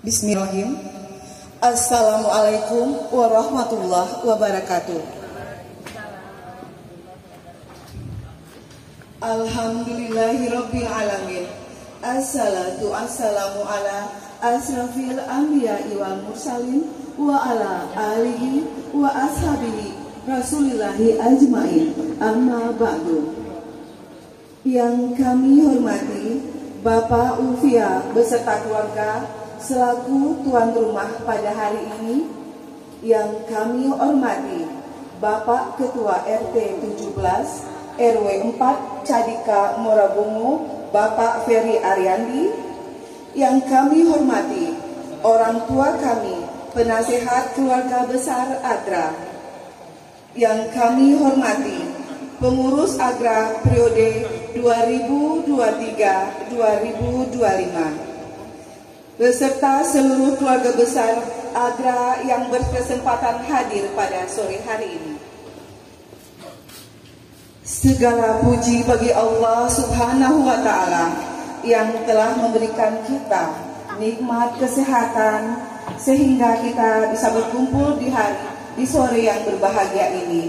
Bismillahirrahmanirrahim. Assalamualaikum warahmatullahi wabarakatuh. Alhamdulillahirabbil alamin. Assalatu wassalamu ala asrafil anbiya'i wal mursalin wa ala alihi wa ashabihi rasulillahi ajmain. Amma ba'du. Yang kami hormati Bapak Ulfia beserta keluarga selaku tuan rumah pada hari ini, yang kami hormati Bapak Ketua RT 17 RW 4 Cadika Morabungu Bapak Ferry Ariandi, yang kami hormati orang tua kami penasehat keluarga besar AGRA, yang kami hormati pengurus AGRA periode 2023-2025 beserta seluruh keluarga besar AGRA yang berkesempatan hadir pada sore hari ini. Segala puji bagi Allah Subhanahu wa Ta'ala yang telah memberikan kita nikmat kesehatan sehingga kita bisa berkumpul di sore yang berbahagia ini.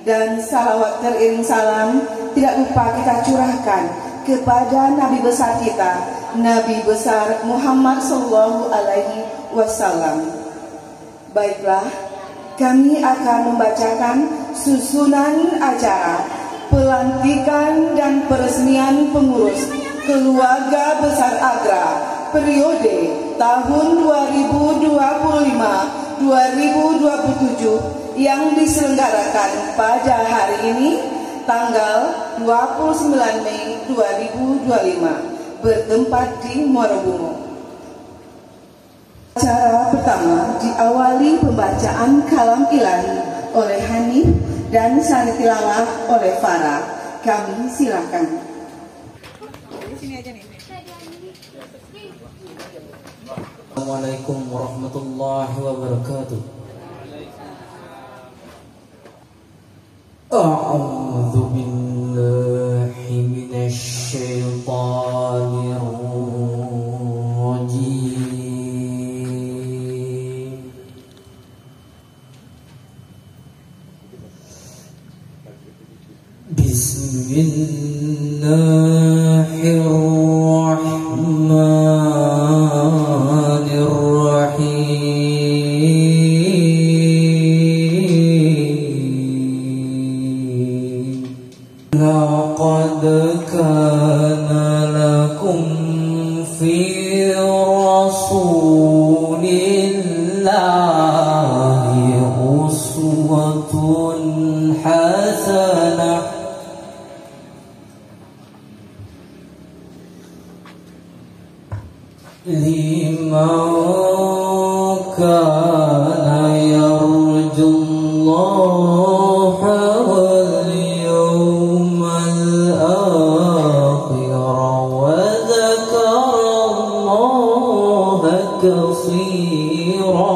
Dan salawat teriring salam tidak lupa kita curahkan kepada Nabi besar kita, Nabi besar Muhammad Sallallahu Alaihi Wasallam. Baiklah, kami akan membacakan susunan acara pelantikan dan peresmian pengurus keluarga besar AGRA periode tahun 2025-2027 yang diselenggarakan pada hari ini tanggal 29 Mei 2025 bertempat di Morabungu. Acara pertama diawali pembacaan kalam ilahi oleh Hanif dan sani tilawah oleh Farah. Kami silakan. Assalamualaikum warahmatullahi wabarakatuh. A'udzu billahi minasy syaithanir rajim. Laqad kana lakum fi rasulillahi uswatun hasanah liman kana yarjullaha wal yawmal akhir wa dzakarallaha katsira.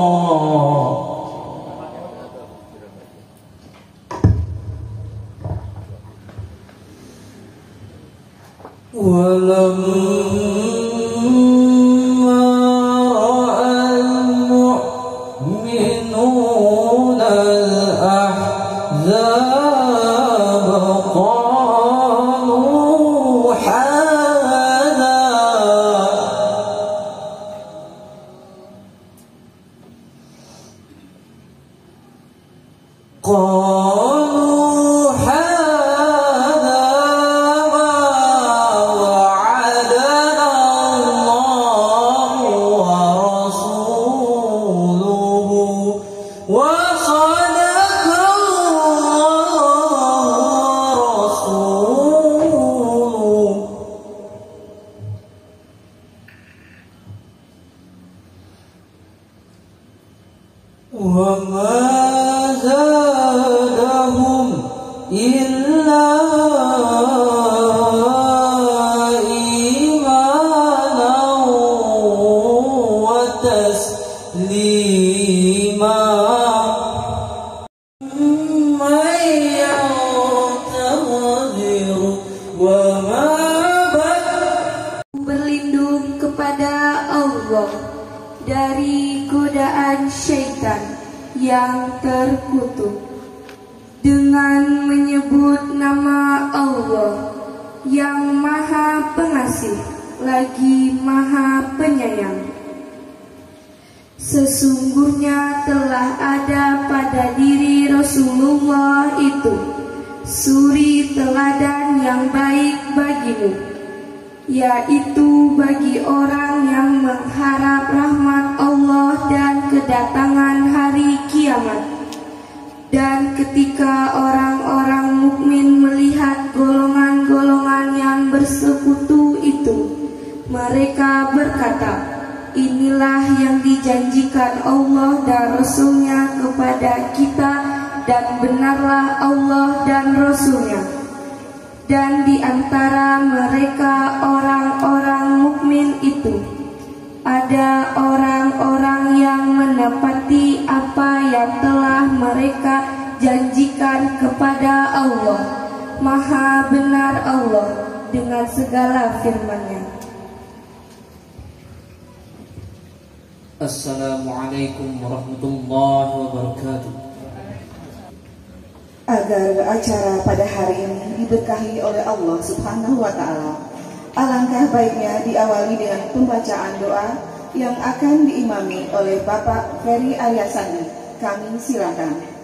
Wa ma zada terkutuk dengan menyebut nama Allah yang Maha Pengasih lagi Maha Penyayang. Sesungguhnya telah ada pada diri Rasulullah itu suri teladan yang baik bagimu, yaitu bagi orang yang mengharap rahmat Allah dan kedatangan hari kiamat. Dan ketika orang-orang mukmin melihat golongan-golongan yang bersekutu itu, mereka berkata, inilah yang dijanjikan Allah dan Rasul-Nya kepada kita, dan benarlah Allah dan Rasul-Nya. Dan di antara mereka orang-orang mukmin itu ada orang-orang yang menepati apa yang telah mereka janjikan kepada Allah. Maha benar Allah dengan segala firman-Nya. Assalamualaikum warahmatullahi wabarakatuh. Agar acara pada hari ini diberkahi oleh Allah Subhanahu wa Ta'ala, alangkah baiknya diawali dengan pembacaan doa yang akan diimami oleh Bapak Ferry Aryasani. Kami silakan.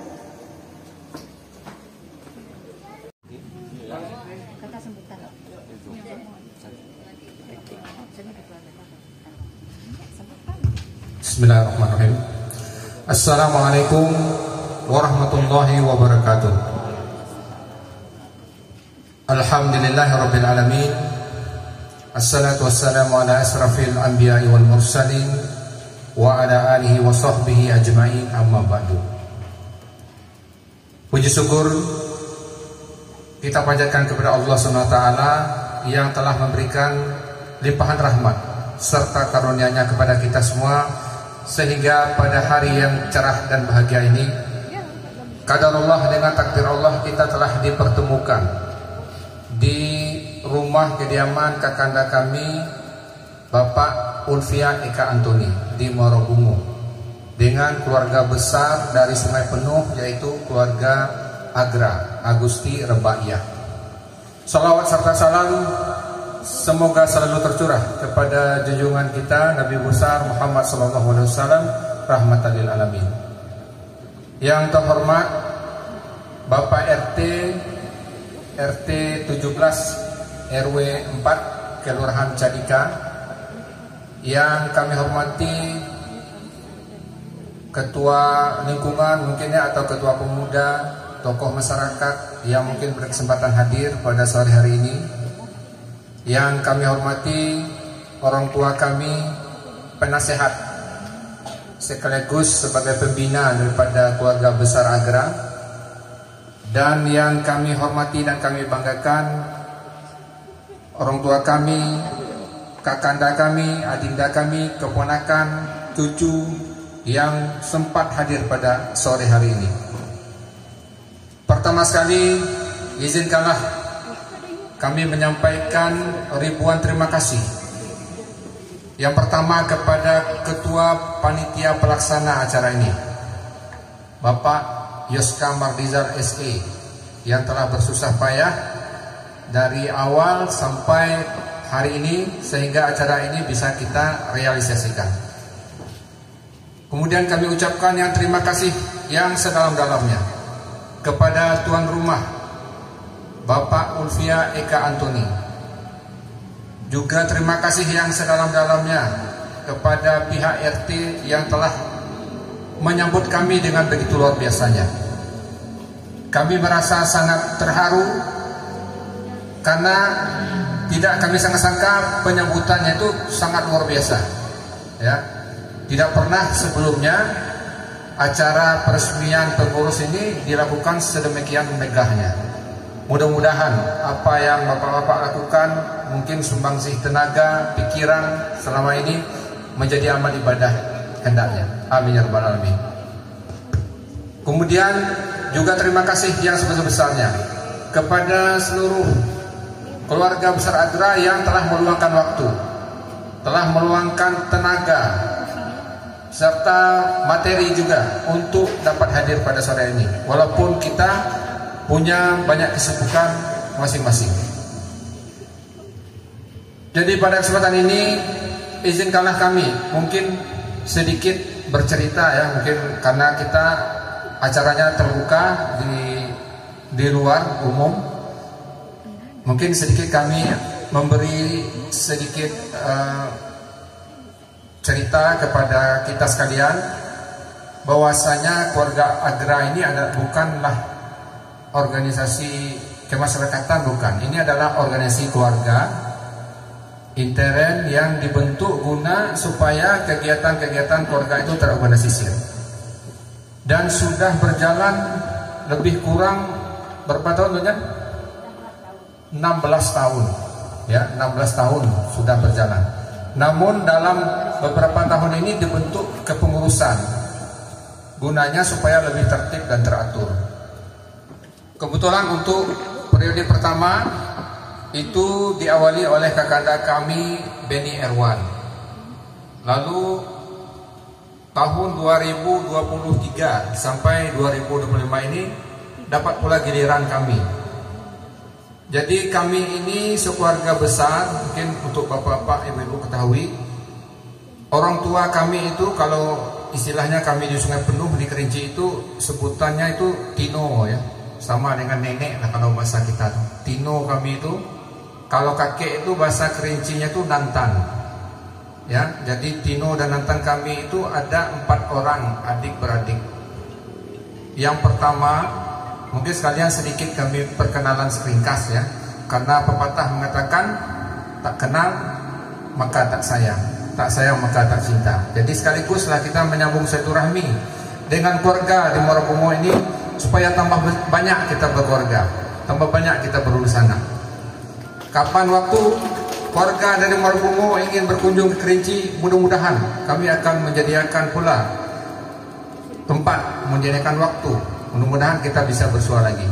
Bismillahirrahmanirrahim. Assalamualaikum warahmatullahi wabarakatuh. Alhamdulillahirabbil alamin. Assalatu wassalamu ala asrafil anbiya'i wal mursalin wa ala alihi wa sahbihi ajma'in, amma ba'du. Puji syukur kita panjatkan kepada Allah Subhanahu wa taala yang telah memberikan limpahan rahmat serta karunia-Nya kepada kita semua, sehingga pada hari yang cerah dan bahagia ini, qadarullah dengan takdir Allah, kita telah dipertemukan di rumah kediaman kakanda kami Bapak Ulfia Eka Antoni di Muarabungu dengan keluarga besar dari Sungai Penuh, yaitu keluarga Agra Agusti Rebaiyah. Salawat serta salam semoga selalu tercurah kepada junjungan kita Nabi besar Muhammad SAW, rahmatan lil alamin. Yang terhormat Bapak RT 17 RW 4 Kelurahan Cadika, yang kami hormati Ketua Lingkungan mungkin ya, atau Ketua Pemuda, tokoh masyarakat yang mungkin berkesempatan hadir pada sore hari ini, yang kami hormati orang tua kami, penasehat sekaligus sebagai pembina daripada keluarga besar Agra, dan yang kami hormati dan kami banggakan orang tua kami, kakanda kami, adinda kami, keponakan, cucu yang sempat hadir pada sore hari ini. Pertama sekali, izinkanlah kami menyampaikan ribuan terima kasih. Yang pertama kepada Ketua Panitia Pelaksana acara ini, Bapak Yoska Mardizal SE, yang telah bersusah payah dari awal sampai hari ini sehingga acara ini bisa kita realisasikan. Kemudian kami ucapkan yang terima kasih yang sedalam-dalamnya kepada tuan rumah Bapak Ulfia Eka Antoni. Juga terima kasih yang sedalam-dalamnya kepada pihak RT yang telah menyambut kami dengan begitu luar biasanya. Kami merasa sangat terharu karena tidak kami sangka-sangka penyambutannya itu sangat luar biasa. Ya, tidak pernah sebelumnya acara peresmian pengurus ini dilakukan sedemikian megahnya. Mudah-mudahan apa yang Bapak-Bapak lakukan, mungkin sumbangsih tenaga, pikiran selama ini menjadi amal ibadah hendaknya. Amin ya rabbal alamin. Kemudian juga terima kasih yang sebesar-besarnya kepada seluruh keluarga besar Agra yang telah meluangkan waktu, telah meluangkan tenaga, serta materi juga untuk dapat hadir pada sore ini, walaupun kita punya banyak kesibukan masing-masing. Jadi pada kesempatan ini izinkanlah kami mungkin sedikit bercerita ya, mungkin karena kita acaranya terbuka di luar umum, mungkin sedikit kami memberi sedikit cerita kepada kita sekalian bahwasanya keluarga Agra ini bukanlah organisasi kemasyarakatan, bukan. Ini adalah organisasi keluarga intern yang dibentuk guna supaya kegiatan-kegiatan keluarga itu terorganisir, dan sudah berjalan lebih kurang berapa tahun ya? 16 tahun ya, 16 tahun sudah berjalan. Namun dalam beberapa tahun ini dibentuk kepengurusan, gunanya supaya lebih tertib dan teratur. Kebetulan untuk periode pertama itu diawali oleh kakanda kami Beni Erwan. Lalu tahun 2023 sampai 2025 ini dapat pula giliran kami. Jadi kami ini sekeluarga besar, mungkin untuk bapak-bapak, ibu-ibu ketahui, orang tua kami itu kalau istilahnya kami di Sungai Penuh di Kerinci itu sebutannya itu Tino ya, sama dengan nenek lah kalau bahasa kita tuh. Tino kami itu, kalau kakek itu bahasa Kerincinya itu Nantan ya. Jadi Tino dan Nantan kami itu ada 4 orang adik-beradik. Yang pertama, mungkin sekalian sedikit kami perkenalan seringkas ya, karena pepatah mengatakan tak kenal maka tak sayang, tak sayang maka tak cinta. Jadi sekaliguslah kita menyambung silaturahmi dengan keluarga di Muarabumo ini supaya tambah banyak kita berkeluarga, tambah banyak kita berurusan. Kapan waktu keluarga dari Muarabumo ingin berkunjung ke Kerinci, mudah-mudahan kami akan menyediakan pula tempat, menyediakan waktu. Mudah-mudahan kita bisa bersua lagi.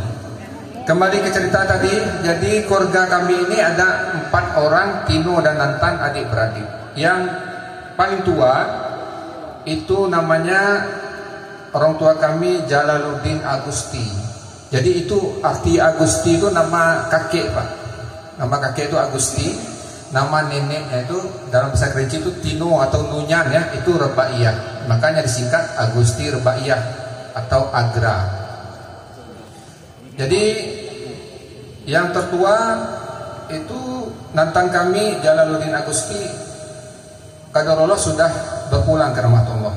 Kembali ke cerita tadi, jadi keluarga kami ini ada 4 orang, Tino dan Nantan, adik-beradik. Yang paling tua itu namanya orang tua kami Jalaluddin Agusti. Jadi itu arti Agusti itu nama kakek Pak. Nama kakek itu Agusti, nama neneknya itu dalam bahasa Kerinci itu Tino atau Nunyan ya, itu Rebaiyah. Makanya disingkat Agusti Rebaiyah atau Agra. Jadi yang tertua itu Nantan kami Jalaluddin Agusti qadarullah sudah berpulang ke rahmat Allah.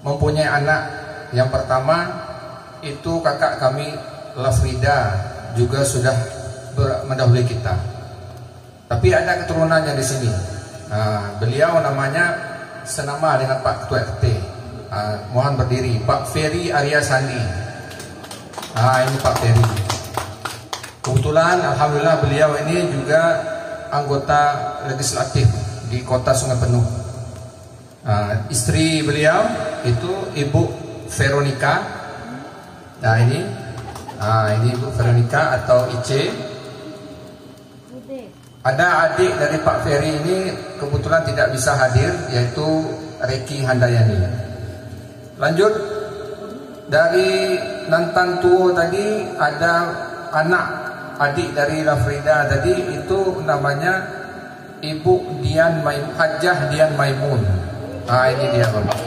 Mempunyai anak yang pertama itu kakak kami Lafrida juga sudah mendahului kita. Tapi ada keturunannya di sini. Nah, beliau namanya senama dengan Pak Ketua RT. Mohon berdiri, Pak Ferry Arya Sandi. Ini Pak Ferry. Kebetulan alhamdulillah beliau ini juga anggota legislatif di Kota Sungai Penuh. Istri beliau itu Ibu Veronica. Nah ini Ibu Veronica atau Ice. Ada adik dari Pak Ferry ini kebetulan tidak bisa hadir, yaitu Reki Handayani. Lanjut, dari Nantan Tuo tadi ada anak adik dari Lafrida tadi, itu namanya Ibu Hajjah Dian Maimun. Ini dia Bapak.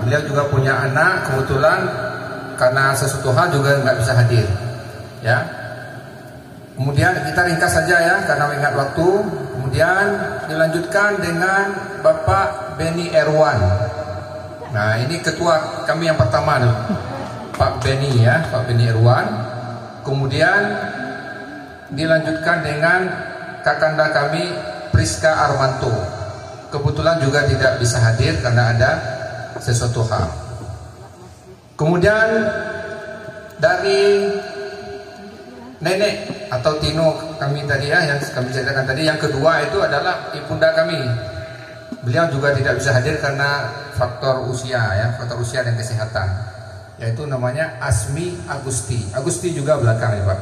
Beliau juga punya anak, kebetulan karena sesuatu hal juga nggak bisa hadir ya. Kemudian kita ringkas saja ya karena mengingat waktu. Kemudian dilanjutkan dengan Bapak Beni Erwan. Nah ini ketua kami yang pertama nih, Pak Beni ya, Pak Beni Erwan. Kemudian dilanjutkan dengan kakanda kami Priska Armanto. Kebetulan juga tidak bisa hadir karena ada sesuatu hal. Kemudian dari nenek atau Tino kami tadi ya, yang kami ceritakan tadi, yang kedua itu adalah ibunda kami. Beliau juga tidak bisa hadir karena faktor usia ya, faktor usia dan kesehatan. Yaitu namanya Asmi Agusti. Agusti juga belakang ya Pak.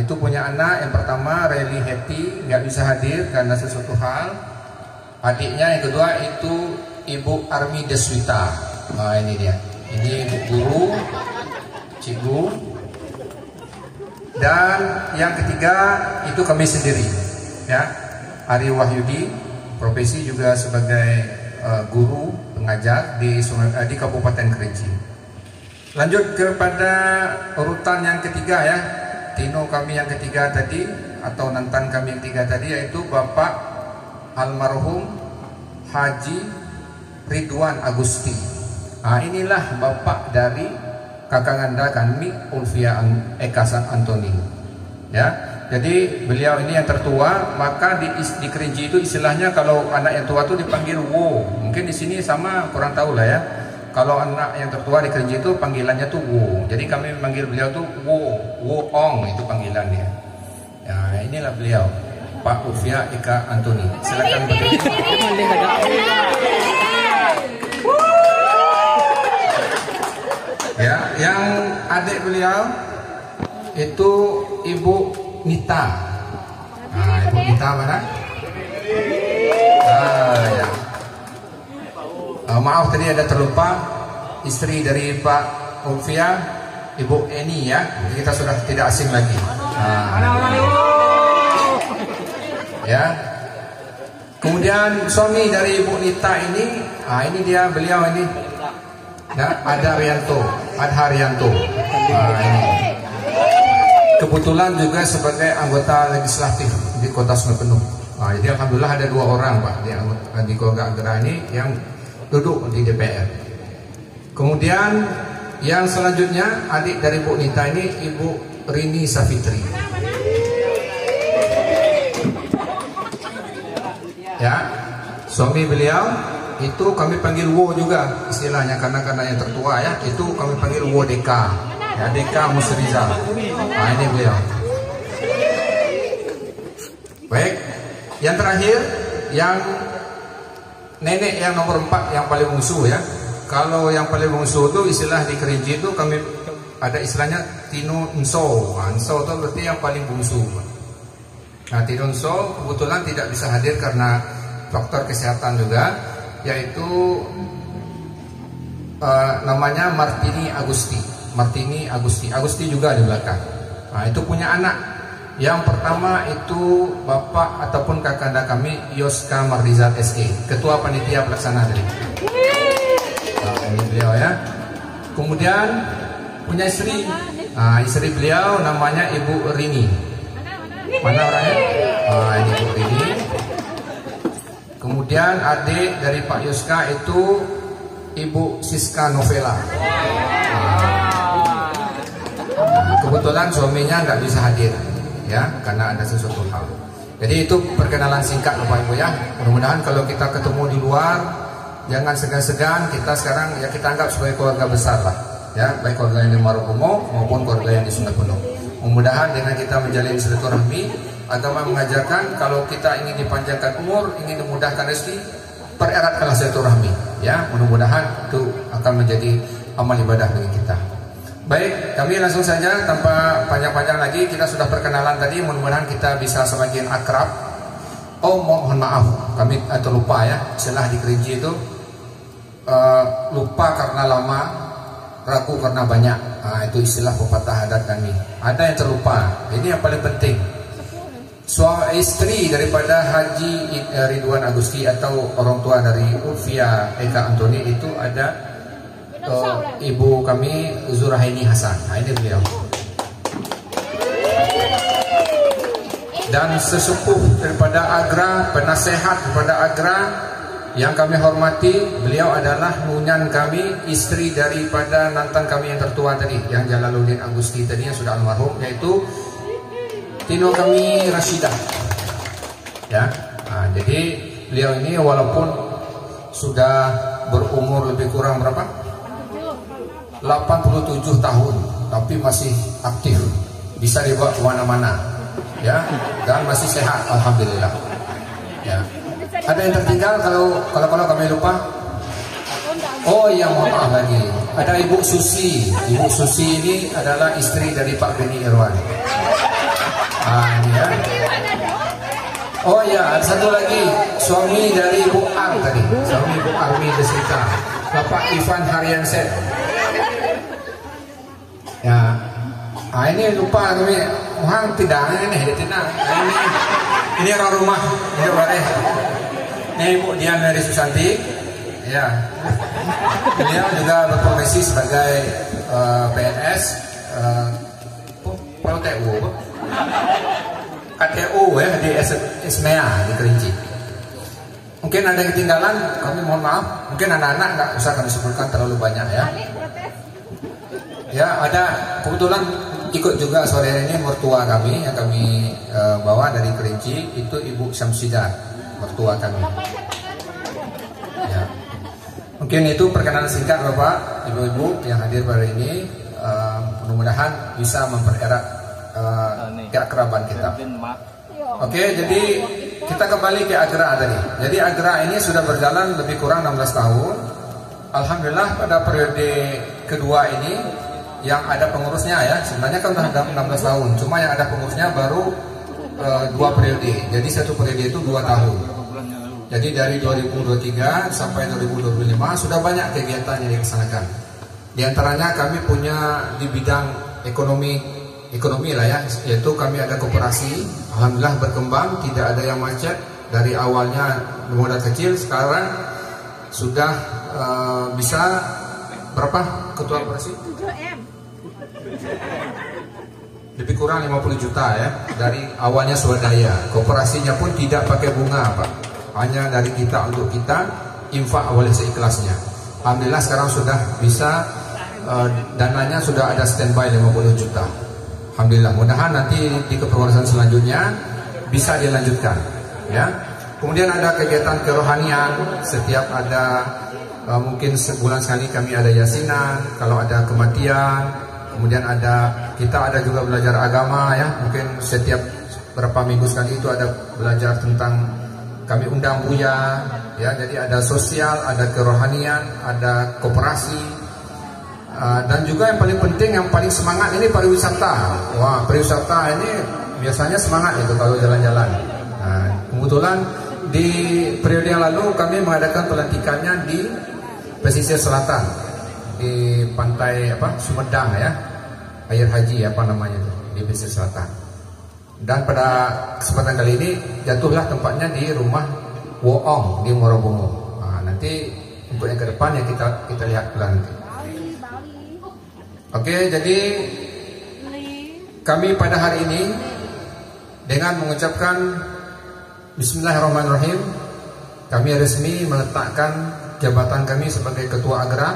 Itu punya anak yang pertama Reli Heti, nggak bisa hadir karena sesuatu hal. Adiknya yang kedua itu Ibu Armi Deswita. Nah, ini dia. Ini ibu guru, cikgu. Dan yang ketiga itu kami sendiri, ya, Ari Wahyudi, profesi juga sebagai guru pengajar di Kabupaten Kerinci. Lanjut kepada urutan yang ketiga, ya, tino kami yang ketiga tadi atau nantan kami yang ketiga tadi yaitu Bapak almarhum Haji Ridwan Agusti. Nah, inilah bapak dari kakak anda kami Ulfia Eka Antoni, ya. Jadi beliau ini yang tertua, maka di Kerinci itu istilahnya kalau anak yang tua itu dipanggil wo. Mungkin di sini sama, kurang tahu lah ya. Kalau anak yang tertua di Kerinci itu panggilannya tuh wo. Jadi kami memanggil beliau tuh wo ong itu panggilannya. Ya, inilah beliau Pak Ulfia Eka Antoni. Silakan berdiri. Ya, yang adik beliau itu Ibu Nita. Nah, Ibu Nita mana? Ya. Maaf tadi ada terlupa, istri dari Pak Ulfia, Ibu Eni, ya. Kita sudah tidak asing lagi. Ya. Kemudian suami dari Ibu Nita ini, ini dia beliau ini. Nah, Adharyanto. Ini. Kebetulan juga sebagai anggota legislatif di Kota Sungai Penuh. Jadi alhamdulillah ada 2 orang Pak di keluarga Agra ini yang duduk di DPR. Kemudian yang selanjutnya adik dari Bu Nita ini Ibu Rini Safitri. Ya, suami beliau itu kami panggil wo juga istilahnya karena yang tertua, ya, itu kami panggil wo Deka, ya, Deka Musrizal. Nah, ini beliau. Baik, yang terakhir yang nenek yang nomor 4 yang paling bungsu, ya. Kalau yang paling bungsu itu istilah di Kerinci itu kami ada istilahnya Tino Nso. Nso itu berarti yang paling bungsu. Nah, Tino Nso kebetulan tidak bisa hadir karena faktor kesehatan juga, yaitu namanya Martini Agusti juga di belakang. Nah, itu punya anak. Yang pertama itu bapak ataupun kakanda kami Yoska Marizal SE, ketua panitia pelaksana dari. Nah, ini beliau, ya. Kemudian punya istri. Nah, istri beliau namanya Ibu Rini. Mana orangnya? Ini Ibu Rini. Kemudian adik dari Pak Yoska itu Ibu Siska Novela. Kebetulan suaminya nggak bisa hadir, ya, karena ada sesuatu hal. Jadi itu perkenalan singkat Bapak Ibu, ya. Mudah-mudahan kalau kita ketemu di luar jangan segan-segan, kita sekarang ya kita anggap sebagai keluarga besar lah, ya, baik keluarga yang di Marokomo maupun keluarga yang di Sungai Penuh. Mudah-mudahan dengan kita menjalin silaturahmi, agama mengajarkan kalau kita ingin dipanjangkan umur, ingin dimudahkan rezeki, pereratkanlah silaturahmi, ya. Mudah-mudahan itu akan menjadi amal ibadah bagi kita. Baik, kami langsung saja tanpa panjang-panjang lagi, kita sudah perkenalan tadi, mudah-mudahan kita bisa semakin akrab. Mohon maaf, kami terlupa, ya, istilah di Kerinci itu lupa karena lama, ragu karena banyak. Nah, itu istilah pepatah adat kami. Ada yang terlupa, ini yang paling penting. Suami istri daripada Haji Ridwan Agusti atau orang tua dari Ulfia Eka Antoni itu ada ibu kami Zurahaini Hasan. Nah, ini beliau. Dan sesepuh daripada Agra, penasehat daripada Agra yang kami hormati, beliau adalah nunyan kami, istri daripada nantan kami yang tertua tadi, yang Jalaluddin Agusti tadi yang sudah almarhum, yaitu tino kami Rashidah, ya. Nah, jadi beliau ini walaupun sudah berumur lebih kurang berapa? 87 tahun, tapi masih aktif, bisa dibawa kemana-mana, ya, dan masih sehat, alhamdulillah, ya. Ada yang tertinggal kalau kami lupa? Oh iya, mohon maaf lagi. Ada Ibu Susi. Ibu Susi ini adalah istri dari Pak Beni Irwan. Ini, ya. Oh ya, ada satu lagi, suami dari Ibu Ar tadi, suami Ibu Armi Desita, Bapak Ivan Haryanset. Ya, ini lupa kami, orang tidak ini, tidak. Ini orang rumah, ini boleh. Ini Ibu Dian dari Susanti, ya. Beliau juga berprofesi sebagai PNS, PLTU. KTU ya di Ismea di Kerinci. Mungkin ada yang ketinggalan, kami mohon maaf. Mungkin anak-anak nggak usah kami sebutkan terlalu banyak ya. Ya ada kebetulan ikut juga sore ini mertua kami yang kami bawa dari Kerinci, itu Ibu Syamsidah, mertua kami. Ya. Mungkin itu perkenalan singkat Bapak, Ibu-ibu yang hadir pada ini. Mudah-mudahan bisa mempererat keakraban kita. Oke, jadi kita kembali ke Agra tadi. Jadi Agra ini sudah berjalan lebih kurang 16 tahun. Alhamdulillah pada periode kedua ini yang ada pengurusnya ya. Sebenarnya kan sudah 16 tahun. Cuma yang ada pengurusnya baru 2 periode. Jadi satu periode itu 2 tahun. Jadi dari 2023 sampai 2025 sudah banyak kegiatan yang dilaksanakan. Di antaranya kami punya di bidang ekonomi lah ya, yaitu kami ada koperasi. Alhamdulillah berkembang, tidak ada yang macet. Dari awalnya modal kecil, sekarang sudah bisa berapa ketua koperasi? 7M. Lebih kurang 50 juta ya. Dari awalnya swadaya, koperasinya pun tidak pakai bunga Pak, hanya dari kita untuk kita, infak oleh seikhlasnya. Alhamdulillah sekarang sudah bisa, dananya sudah ada standby 50 juta. Alhamdulillah, mudah-mudahan nanti di kepengurusan selanjutnya bisa dilanjutkan ya. Kemudian ada kegiatan kerohanian, setiap ada mungkin sebulan sekali kami ada yasinan, kalau ada kematian. Kemudian kita ada juga belajar agama ya, mungkin setiap berapa minggu sekali itu ada belajar tentang, kami undang Buya ya. Jadi ada sosial, ada kerohanian, ada koperasi. Dan juga yang paling penting, yang paling semangat ini pariwisata. Wah, pariwisata ini biasanya semangat itu kalau jalan-jalan. Nah, kebetulan di periode yang lalu kami mengadakan pelantikannya di pesisir selatan, di pantai Sumedang ya, air haji apa namanya itu, di pesisir selatan. Dan pada kesempatan kali ini jatuhlah tempatnya di rumah Woong di Morobungu. Nah, nanti untuk yang ke depan yang kita lihat pelan. Oke, jadi kami pada hari ini dengan mengucapkan Bismillahirrahmanirrahim, kami resmi meletakkan jabatan kami sebagai Ketua Agra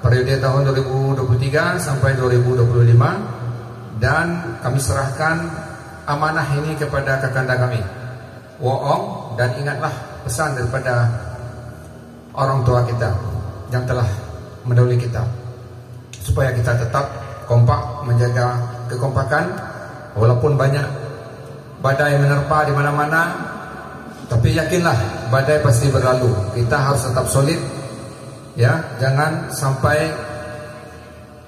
periode tahun 2023 sampai 2025, dan kami serahkan amanah ini kepada kakanda kami Woong. Dan ingatlah pesan daripada orang tua kita yang telah mendahului kita, supaya kita tetap kompak, menjaga kekompakan walaupun banyak badai menerpa di mana-mana. Tapi yakinlah badai pasti berlalu. Kita harus tetap solid ya, jangan sampai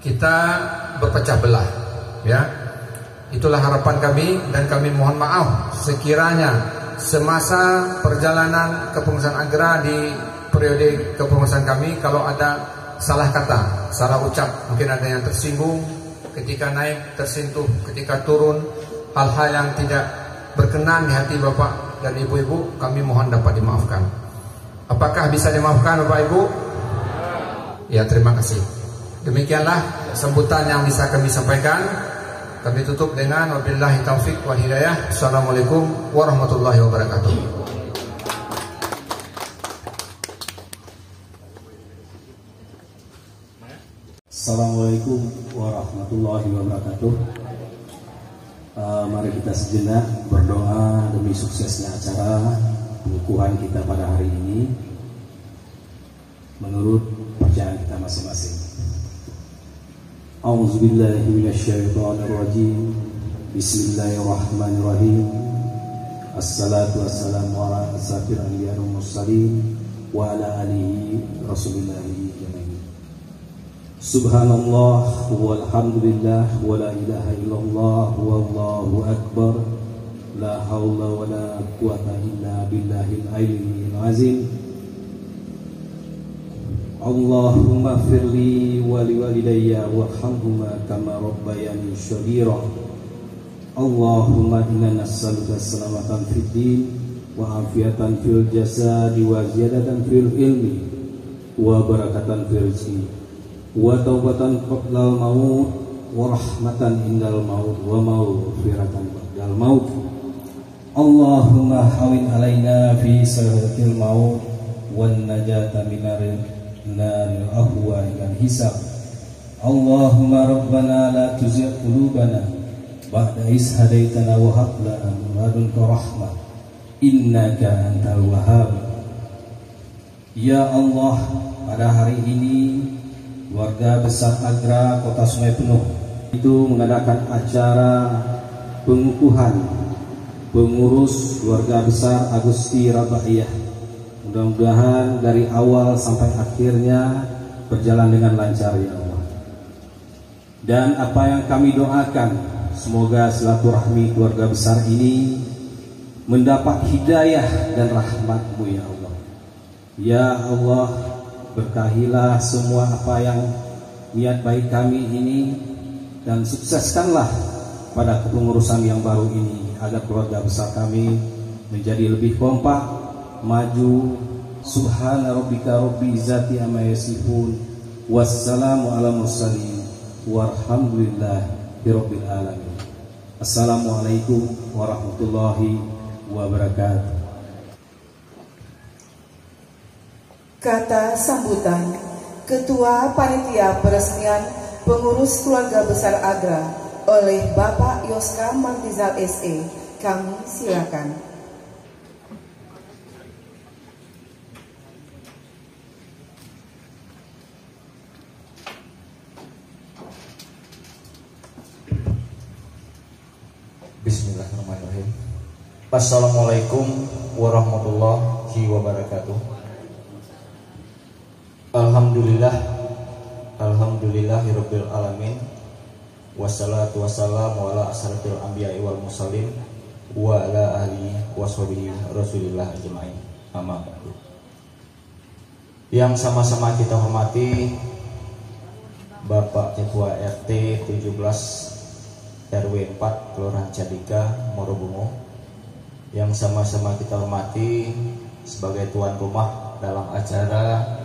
kita berpecah belah ya. Itulah harapan kami, dan kami mohon maaf sekiranya semasa perjalanan kepengurusan Agra di periode kepengurusan kami kalau ada salah kata, salah ucap, mungkin ada yang tersinggung ketika naik, tersentuh ketika turun, hal-hal yang tidak berkenan di hati Bapak dan Ibu-ibu, kami mohon dapat dimaafkan. Apakah bisa dimaafkan Bapak Ibu? Ya, terima kasih. Demikianlah sambutan yang bisa kami sampaikan. Kami tutup dengan wabillahi taufik wal hidayah. Assalamualaikum warahmatullahi wabarakatuh. Assalamualaikum warahmatullahi wabarakatuh. Mari kita sejenak berdoa demi suksesnya acara pengukuhan kita pada hari ini menurut percayaan kita masing-masing. A'udzubillahi minasyaitonirrajim. Bismillahirrahmanirrahim. Assalatu wassalamu ala asyrafil anbiya'i wal mursalin wa ala alihi rasulillahi jami'in. Subhanallah walhamdulillah wa la ilaha illallah wallahu akbar. La haula wa la quwata illa billahil aliyyil azim. Allahumma firli wa liwalidayya warhamhuma kama rabbayani shaghira. Allahumma inna nas'aluka salamatan fid din wa afiatan fil jasadi wa ziyadatan fil ilmi wa barakatan fil rizqi wa taubatan qablal maut wa rahmatan indal maut wa maghfiratan ba'dal maut. Allahumma hawin alaina fi sakaratil maut wan najata minar naril ahwa wal hisab. Allahumma rabbana la tuzigh qulubana ba'da idh hadaitana wa hab lana min ladunka rahmah innaka antal wahhab. Ya Allah, pada hari ini Keluarga Besar Agra Kota Sungai Penuh itu mengadakan acara pengukuhan pengurus Keluarga Besar Agusti Rabaiyah. Mudah-mudahan dari awal sampai akhirnya berjalan dengan lancar ya Allah. Dan apa yang kami doakan, semoga silaturahmi keluarga besar ini mendapat hidayah dan rahmat-Mu ya Allah. Ya Allah, berkahilah semua apa yang niat baik kami ini, dan sukseskanlah pada kepengurusan yang baru ini agar keluarga besar kami menjadi lebih kompak, maju. Subhana rabbika rabbil izzati amma yasifun, wassalamu ala mursalin, walhamdulillahi rabbil alamin. Assalamualaikum warahmatullahi wabarakatuh. Kata sambutan Ketua Panitia Peresmian Pengurus Keluarga Besar Agra oleh Bapak Yoska Martizal SE. Kami silakan. Bismillahirrahmanirrahim. Assalamualaikum warahmatullahi wabarakatuh. Alhamdulillahirabbil alamin. Wassalatu wassalamu ala asyrafil anbiya'i wal mursalin wa ala alihi washabihi rasulillah ajmain. Amma ba'du. Yang sama-sama kita hormati Bapak Ketua RT 17 RW 4 Kelurahan Candika, Morobungo, yang sama-sama kita hormati sebagai tuan rumah dalam acara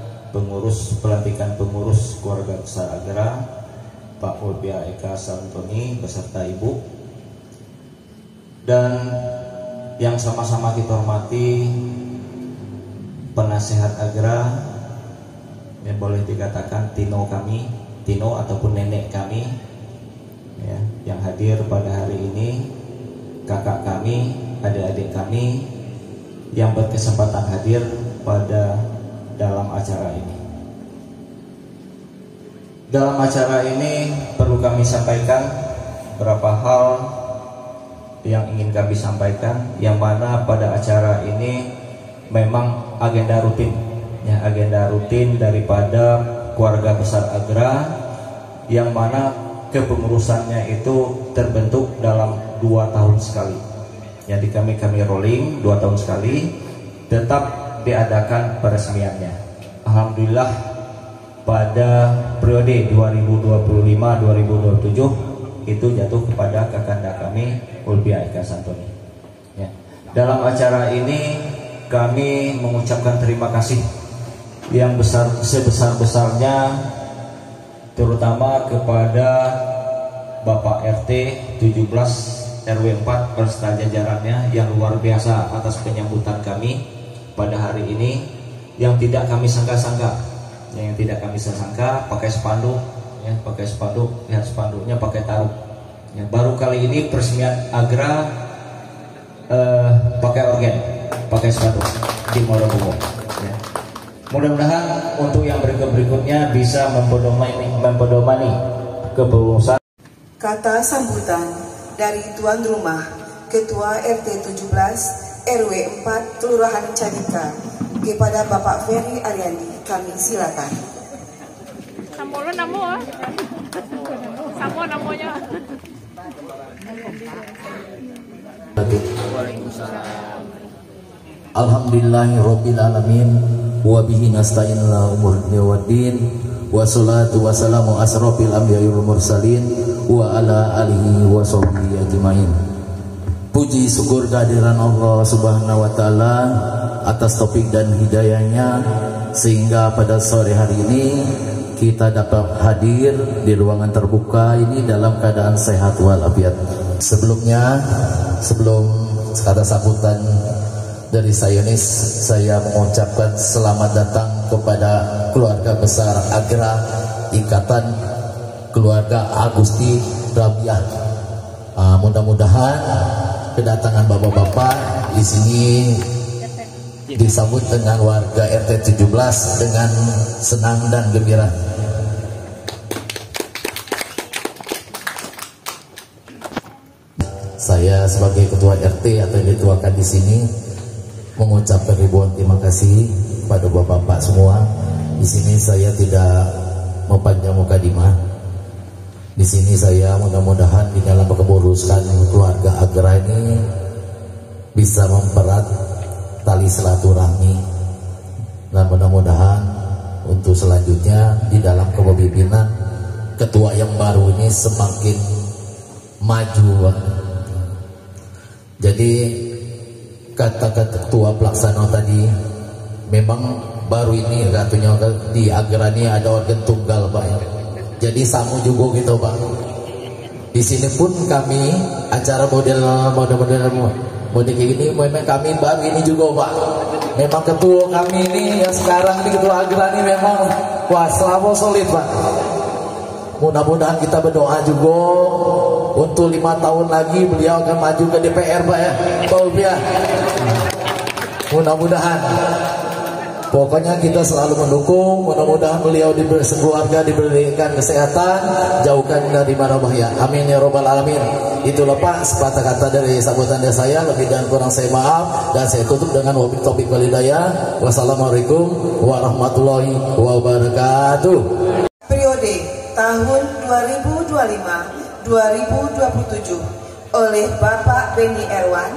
pelantikan pengurus Keluarga Besar Agra, Pak Ulbia Eka Santoni beserta Ibu, dan yang sama-sama kita hormati penasehat Agra, yang boleh dikatakan Tino ataupun nenek kami, ya, yang hadir pada hari ini, kakak kami, adik-adik kami yang berkesempatan hadir pada dalam acara ini. Dalam acara ini perlu kami sampaikan beberapa hal yang ingin kami sampaikan, yang mana pada acara ini memang agenda rutin, ya, agenda rutin daripada Keluarga Besar Agra, yang mana kepengurusannya itu terbentuk dalam 2 tahun sekali. Jadi kami rolling 2 tahun sekali, tetap diadakan peresmiannya. Alhamdulillah pada periode 2025-2027 itu jatuh kepada kakanda kami Ulbia Eka Santoni. Ya. Dalam acara ini kami mengucapkan terima kasih yang sebesar-besarnya, terutama kepada Bapak RT 17 RW 4 beserta jajarannya yang luar biasa atas penyambutan kami pada hari ini, yang tidak kami sangka-sangka, pakai spanduk, ya, lihat spanduknya pakai taruh. Ya, baru kali ini peresmian Agra pakai organ, pakai spanduk di Morobungo. Ya. Mudah-mudahan untuk yang berikutnya bisa mempedomani kepengurusan. Kata sambutan dari tuan rumah Ketua RT 17 RW 4 Kelurahan Candika kepada Bapak Ferry Ariandi. Kami silakan. Samo namanya. Alhamdulillahirabbil alamin wa bihi nasta'in la umur waddin wassalatu wassalamu asrofil anbiya'i wal mursalin wa ala alihi wa sahbihi ajmain. Puji syukur kehadiran Allah Subhanahu wa taala atas taufik dan hidayahnya sehingga pada sore hari ini kita dapat hadir di ruangan terbuka ini dalam keadaan sehat walafiat. Sebelumnya, sebelum kata sambutan dari Sayonis, saya mengucapkan selamat datang kepada keluarga besar Agra Ikatan Keluarga Agusti Rabiah. Mudah-mudahan kedatangan bapak-bapak di sini disambut dengan warga RT 17 dengan senang dan gembira. Saya sebagai ketua RT atau yang dituakan di sini mengucapkan ribuan terima kasih kepada bapak-bapak semua. Di sini saya tidak memanjang mukadimah. Di sini saya mudah-mudahan di dalam kemurusan keluarga Agra ini bisa mempererat tali silaturahmi, dan mudah-mudahan untuk selanjutnya di dalam kepemimpinan ketua yang baru ini semakin maju. Jadi kata-kata ketua pelaksana tadi memang baru ini katanya di Agra ini ada organ tunggal Pak. Jadi samu juga gitu Pak. Di sini pun kami acara model kayak gini memang kami baru ini juga Pak. Memang ketua kami ini yang sekarang ini ketua Agra ini memang wah selalu solid Pak. Mudah-mudahan kita berdoa juga untuk 5 tahun lagi beliau akan maju ke DPR Pak ya. Pak. Mudah-mudahan. Pokoknya kita selalu mendukung. Mudah-mudahan beliau diberi keluarga, diberikan kesehatan, jauhkan dari mara bahaya. Amin ya robbal alamin. Itulah Pak sepatah kata dari sambutan dari saya. Lebih dan kurang saya maaf, dan saya tutup dengan wabillahi taufiq wal hidayah. Wassalamualaikum warahmatullahi wabarakatuh. Periode tahun 2025-2027 oleh Bapak Beni Erwan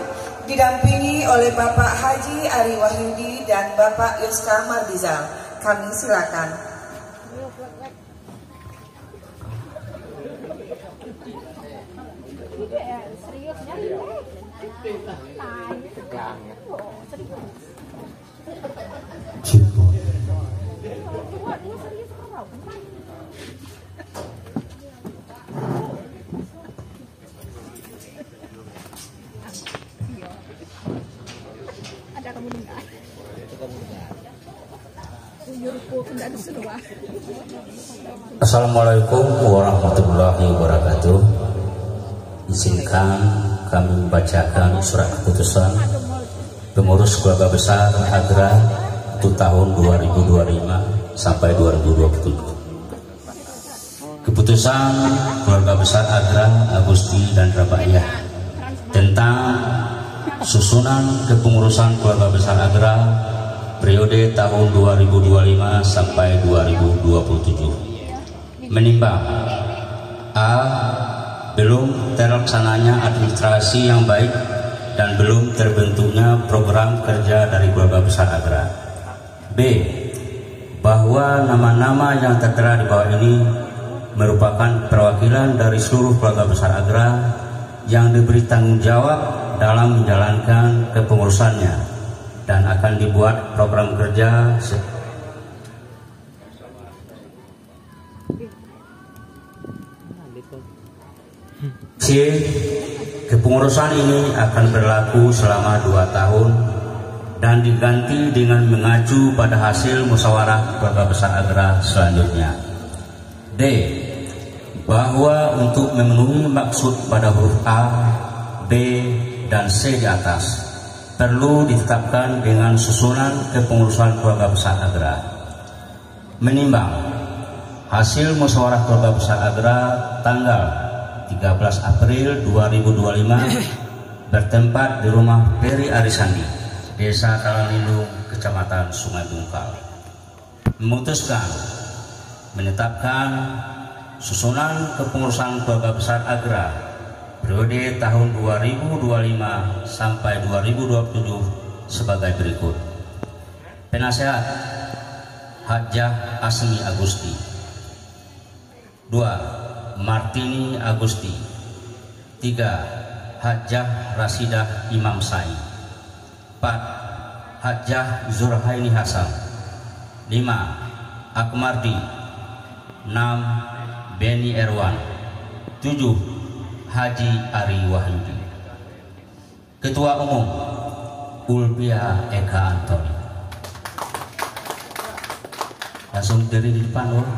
didampingi oleh Bapak Haji Ari Wahyudi dan Bapak Yoska Mardizal. Kami silakan. Assalamualaikum warahmatullahi wabarakatuh. Izinkan kami membacakan surat keputusan pengurus keluarga besar Agra untuk tahun 2025 sampai 2027. Keputusan keluarga besar Agra Agusti dan Rabiah tentang susunan kepengurusan keluarga besar Agra periode tahun 2025 sampai 2027. Menimbang A. Belum terlaksananya administrasi yang baik dan belum terbentuknya program kerja dari keluarga besar Agra. B. Bahwa nama-nama yang tertera di bawah ini merupakan perwakilan dari seluruh keluarga besar Agra yang diberi tanggung jawab dalam menjalankan kepengurusannya dan akan dibuat program kerja C. Kepengurusan ini akan berlaku selama 2 tahun dan diganti dengan mengacu pada hasil musyawarah keluarga besar Agra selanjutnya. D. Bahwa untuk memenuhi maksud pada huruf A, B, dan C di atas perlu ditetapkan dengan susunan kepengurusan keluarga besar Agra. Menimbang hasil musyawarah keluarga besar Agra tanggal 13 April 2025 bertempat di rumah Peri Arisandi, Desa Talanlindung, Kecamatan Sungai Bungkal, memutuskan menetapkan susunan kepengurusan keluarga besar Agra periode tahun 2025 sampai 2027 sebagai berikut. Penasehat Hajjah Asmi Agusti. 2. Martini Agusti. 3. Hajjah Rasidah Imam Sai. 4. Hajjah Zurhaini Hasan. 5. Akmardi. 6. Beni Erwan. 7. Haji Ari Wahyudi. Ketua Umum Ulpia Eka Antoni. Langsung dari di depan loh.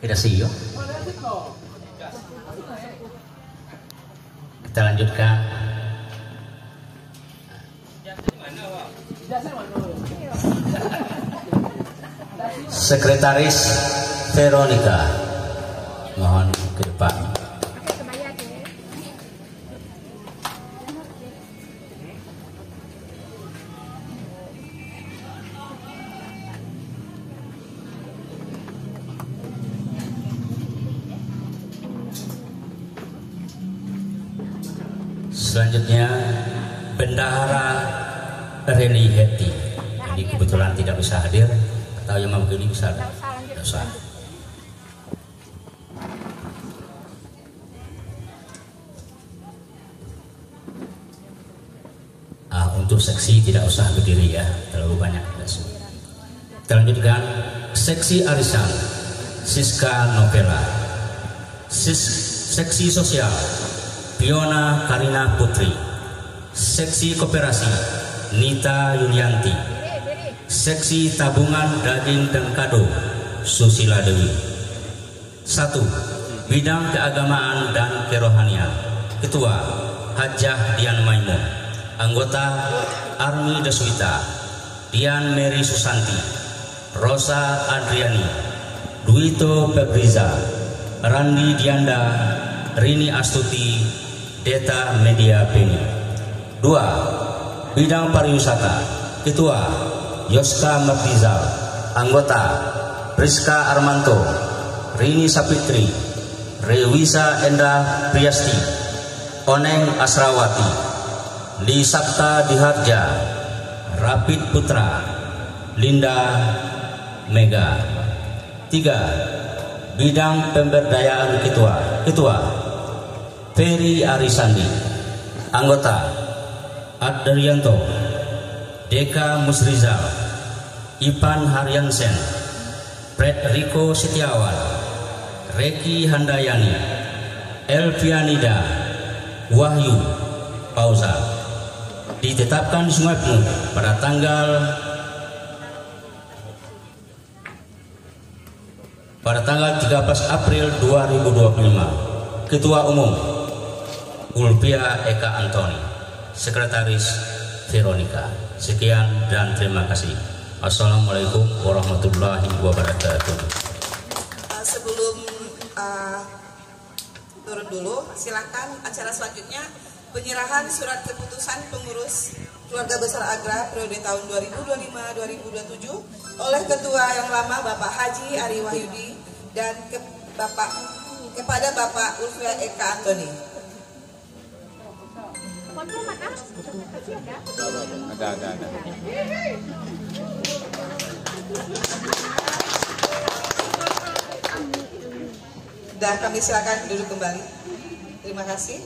Kita see you. Kita lanjutkan. Sekretaris Veronica, mohon ke depan. Selanjutnya Bendahara Reni Heti. Ini kebetulan tidak bisa hadir. Atau yang mau begini bisa? Tidak usah. Untuk seksi tidak usah berdiri ya, terlalu banyak. Kita lanjutkan seksi arisan Siska Novela. Seksi sosial Fiona Karina Putri. Seksi koperasi Nita Yulianti. Seksi tabungan daging dan kado Susila Dewi. 1. Bidang keagamaan dan kerohanian. Ketua Hajjah Dian Maimun. Anggota Armi Deswita, Dian Mary Susanti, Rosa Adriani, Duito Febriza, Randi Dianda, Rini Astuti, Deta Media Beni. 2. Bidang pariwisata. Ketua Yoska Martizal. Anggota Rizka Armanto, Rini Sapitri, Rewisa Endra Priyasti, Oneng Asrawati, Lisapta Diharja, Rapid Putra, Linda Mega. 3. Bidang pemberdayaan Ketua Ferry Arisandi. Anggota Adrianto, Deka Musrizal, Ipan Haryansen, Frederico Setiawan, Reki Handayani, Elvianida, Wahyu Pauza. Ditetapkan Sungai Penuh pada tanggal 13 April 2025. Ketua Umum Ulpia Eka Antoni. Sekretaris Veronica. Sekian dan terima kasih. Assalamualaikum warahmatullahi wabarakatuh. Sebelum turun dulu, silakan acara selanjutnya penyerahan surat keputusan pengurus Keluarga Besar Agra periode tahun 2025-2027 oleh Ketua yang lama Bapak Haji Ari Wahyudi dan kepada Bapak Ulpia Eka Antoni. Ada. Dan kami silakan duduk kembali. Terima kasih.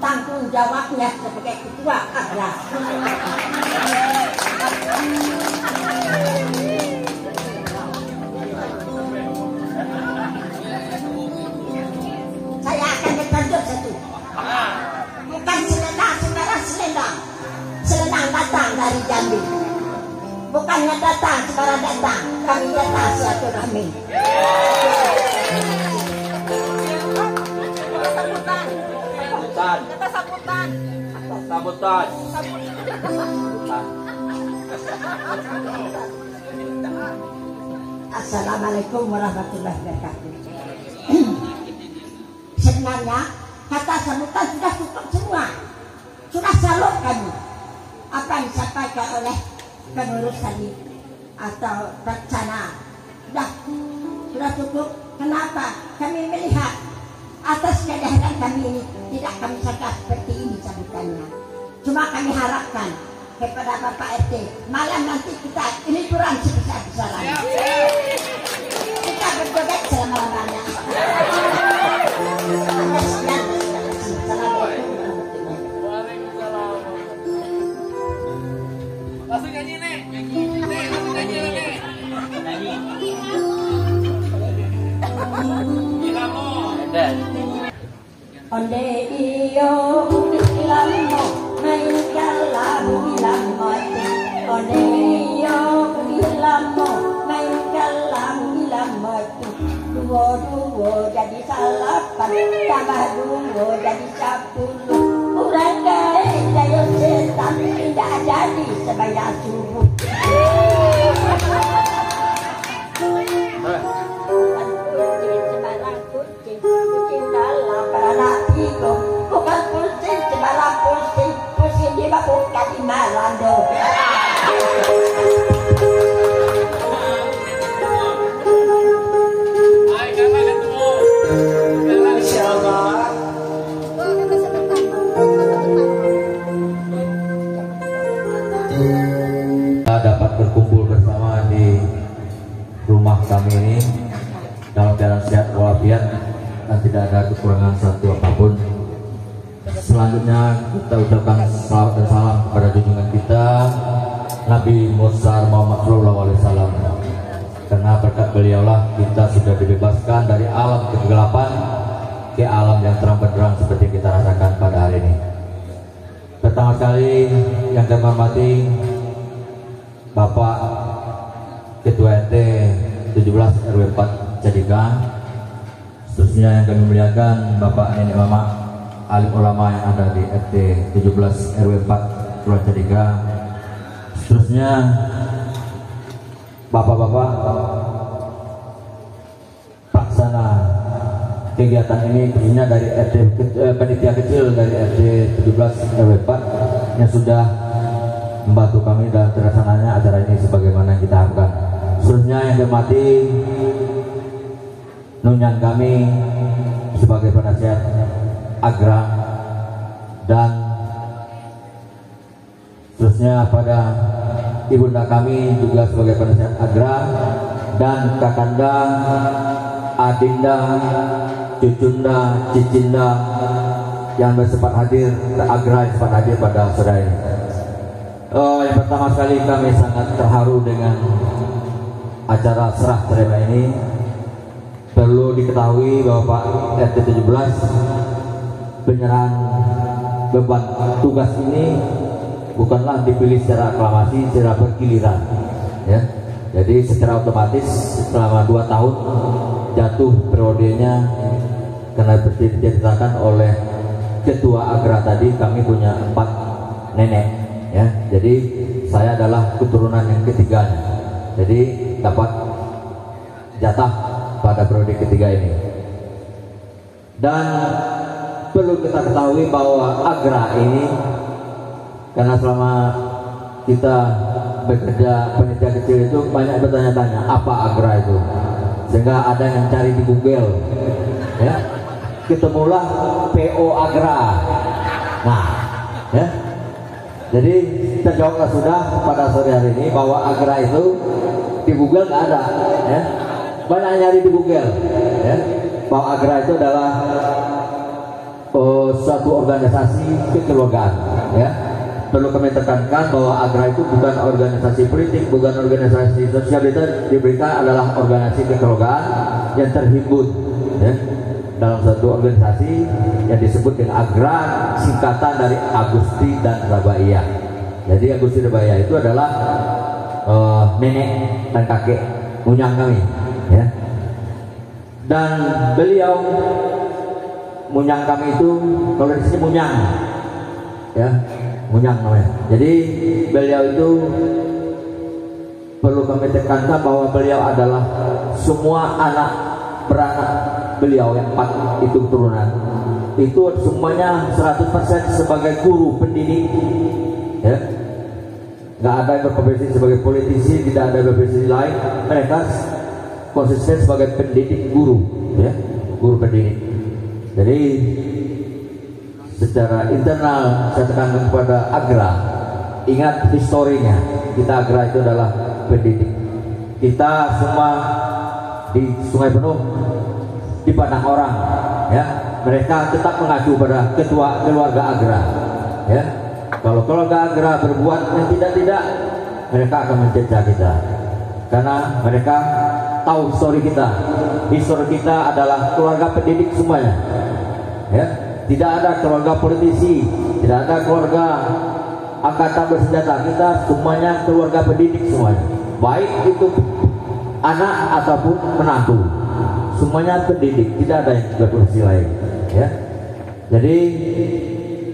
Tanggung jawabnya sebagai ketua adalah saya akan bertanjung satu, bukan selendang datang dari Jambi, Bukannya datang, sekarang datang. Kami datang silaturahmi. Sambutan. Assalamualaikum warahmatullahi wabarakatuh. Sebenarnya kata sambutan sudah cukup semua. Sudah salut kami apa yang disampaikan oleh pengurus tadi atau rencana. Sudah cukup. Kenapa? Kami melihat atas kehadiran kami ini tidak kami sangka seperti ini sambutannya. Cuma kami harapkan kepada Bapak RT malam nanti kita ini kurang sebesar-besarnya. Kita berjoget selama-lamanya. Langsung nyanyi nih. Nyanyi. Onde iyo ilamo main kalamu ilamo onde iyo ilamo main kalamu ilamo duo jadi salapan tambah duo jadi 10 kurang daya setan tidak jadi sebayar subuh. Bukan pusing, semalam pusing di bawah kaki Malando. Kita dapat berkumpul bersama di rumah kami ini dalam keadaan sehat walafiat dan tidak ada kekurangan satu apapun. Selanjutnya kita ucapkan salawat dan salam kepada junjungan kita Nabi Muhammad Muhammad Sallallahu Alaihi Wasallam. Karena berkat beliaulah kita sudah dibebaskan dari alam kegelapan ke alam yang terang benderang seperti kita rasakan pada hari ini. Pertama sekali yang kami hormati Bapak Ketua RT 17 RW 4 Cadiga. Seterusnya yang kami muliakan Bapak Nenek Mama alim ulama yang ada di RT 17 RW 4 Kelurahan Cadiga. Seterusnya bapak-bapak pelaksana kegiatan ini, khususnya dari RT panitia kecil dari RT 17 RW 4 yang sudah membantu kami dalam terlaksananya acara ini sebagaimana kita harapkan. Seterusnya yang dihormati nunyan kami sebagai penasihat Agra, dan seterusnya pada ibunda kami juga sebagai penasihat Agra, dan kakanda, adinda, cucunda, cicinda yang bersempat hadir, Agra yang sempat hadir pada sore ini. Yang pertama sekali kami sangat terharu dengan acara serah terima ini. Perlu diketahui bahwa Pak RT 17 penyerahan beban tugas ini bukanlah dipilih secara aklamasi, secara bergiliran, ya. Jadi secara otomatis selama 2 tahun jatuh periodenya, karena seperti diceritakan oleh Ketua Agra tadi, kami punya 4 nenek, ya. Jadi saya adalah keturunan yang ketiganya, jadi dapat jatah pada periode ketiga ini. Dan perlu kita ketahui bahwa Agra ini, karena selama kita bekerja panitia kecil itu banyak bertanya-tanya apa Agra itu, sehingga ada yang cari di Google, ya, ketemulah PO Agra. Nah, ya, jadi terjawablah sudah pada sore hari ini bahwa Agra itu di Google nggak ada, ya. Banyak nyari di Google, ya, bahwa Agra itu adalah suatu organisasi kekeluargaan, ya. Perlu kami tekankan bahwa Agra itu bukan organisasi politik, bukan organisasi sosial, diberikan adalah organisasi kekeluargaan yang terhimpun, ya, dalam satu organisasi yang disebut dengan Agra, singkatan dari Agusti dan Rabaya. Jadi Agusti Rabaya itu adalah nenek dan kakek munyang kami, ya. Dan beliau munyang kami itu kalau di sini munyang, ya, munyang namanya. Jadi beliau itu perlu kami tekankan bahwa beliau adalah semua anak beranak beliau yang 4 itu keturunan itu semuanya 100% sebagai guru pendidik, ya. Nggak ada yang berprofesi sebagai politisi, tidak ada berprofesi lain. Mereka konsisten sebagai pendidik guru, ya, guru pendidik. Jadi secara internal saya tekankan kepada Agra, ingat historinya. Kita Agra itu adalah pendidik. Kita semua di Sungai Penuh dipandang orang, ya. Mereka tetap mengacu pada ketua keluarga Agra, ya. Kalau keluarga Agra berbuat yang tidak, mereka akan menjejak kita, karena mereka tahu histori kita. Histori kita adalah keluarga pendidik semuanya, ya. Tidak ada keluarga politisi, tidak ada keluarga angkatan bersenjata. Kita semuanya keluarga pendidik semuanya, baik itu anak ataupun menantu, semuanya pendidik, tidak ada yang berprofesi lain, ya. Jadi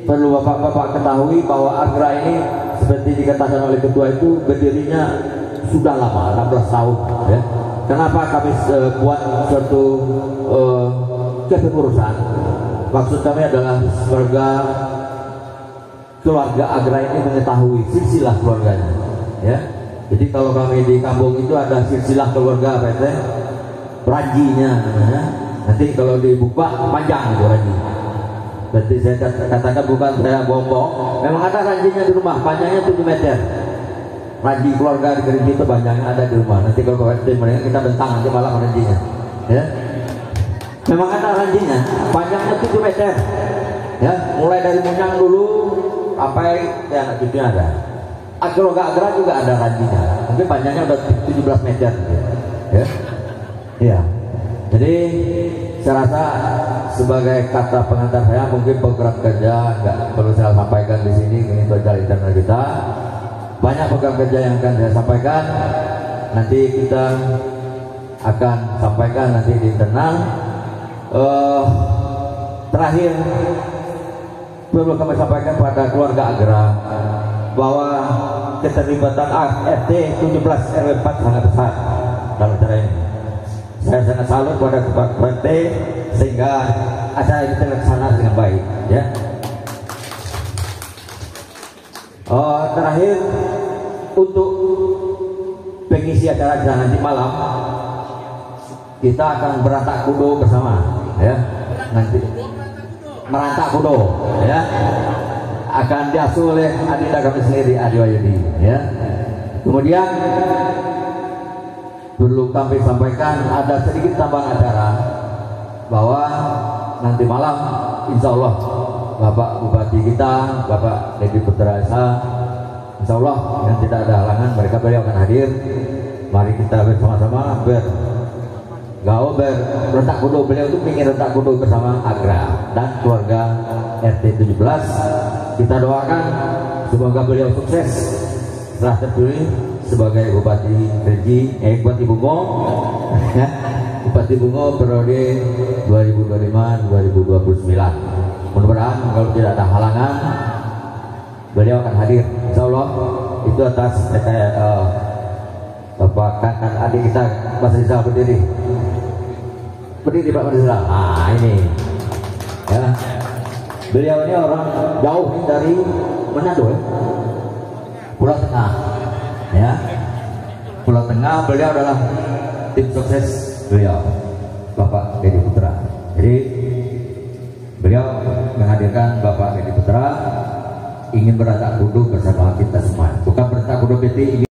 perlu bapak-bapak ketahui bahwa Agra ini seperti dikatakan oleh ketua itu berdirinya sudah lama, 16 tahun, ya. Kenapa kami buat suatu kepengurusan? Maksud kami adalah keluarga Agra ini mengetahui silsilah keluarganya, ya. Jadi kalau kami di kampung itu ada silsilah keluarga apa itu? Ranjinya namanya. Nanti kalau dibuka panjang itu ranji. Berarti saya katakan bukan saya bohong. Memang ada ranjinya di rumah, panjangnya 7 meter. Ranji keluarga di Kerinci itu panjangnya ada di rumah. Nanti kalau kita bentang nanti malam ranjinya, ya. Memang ada ranjinya, panjangnya 7 meter, ya. Mulai dari munyang dulu sampai ya anak cucunya ada. Keluarga Agra juga ada ranjinya, mungkin panjangnya udah 17 meter, ya. Iya. Jadi saya rasa sebagai kata pengantar saya, mungkin program kerja nggak perlu saya sampaikan di sini, ini berjalan internal kita. Banyak program kerja yang akan saya sampaikan, nanti kita akan sampaikan nanti di internal. Terakhir perlu kami sampaikan pada keluarga Agra bahwa keterlibatan RT 17 RW 4 sangat besar dalam acara ini. Saya sangat salut pada Ketua RT sehingga acara ini terlaksana dengan baik, ya. Terakhir untuk pengisi acara nanti malam kita akan berantak kudo bersama, ya. Nanti merantak kudo, ya. Akan diasuh oleh adinda kami sendiri, Adi Wahyudi, ya. Kemudian perlu kami sampaikan ada sedikit tambahan acara bahwa nanti malam insya Allah Bapak Bupati kita, Bapak Deddy Putra Esa, insya Allah yang tidak ada halangan beliau akan hadir. Mari kita bersama-sama berentak kudo. Beliau itu ingin rentak kudo bersama Agra dan keluarga RT 17. Kita doakan semoga beliau sukses setelah terpilih sebagai Bupati Kerinci, Bupati Bungo, ya. Bupati Bungo periode 2025-2029. Mudah-mudahan kalau tidak ada halangan beliau akan hadir, insya Allah. Itu atas Bapak kakak adik kita Mas Rizal berdiri Pak Rizal. Nah ini, ya. Beliau ini orang jauh dari Manado, ya. Pulau Tengah, ya. Pulau Tengah. Beliau adalah tim sukses beliau Bapak Deddy Putra. Jadi beliau menghadirkan Bapak Deddy Putra ingin berantak kudu bersama kita semua, bukan berantak kudu PT.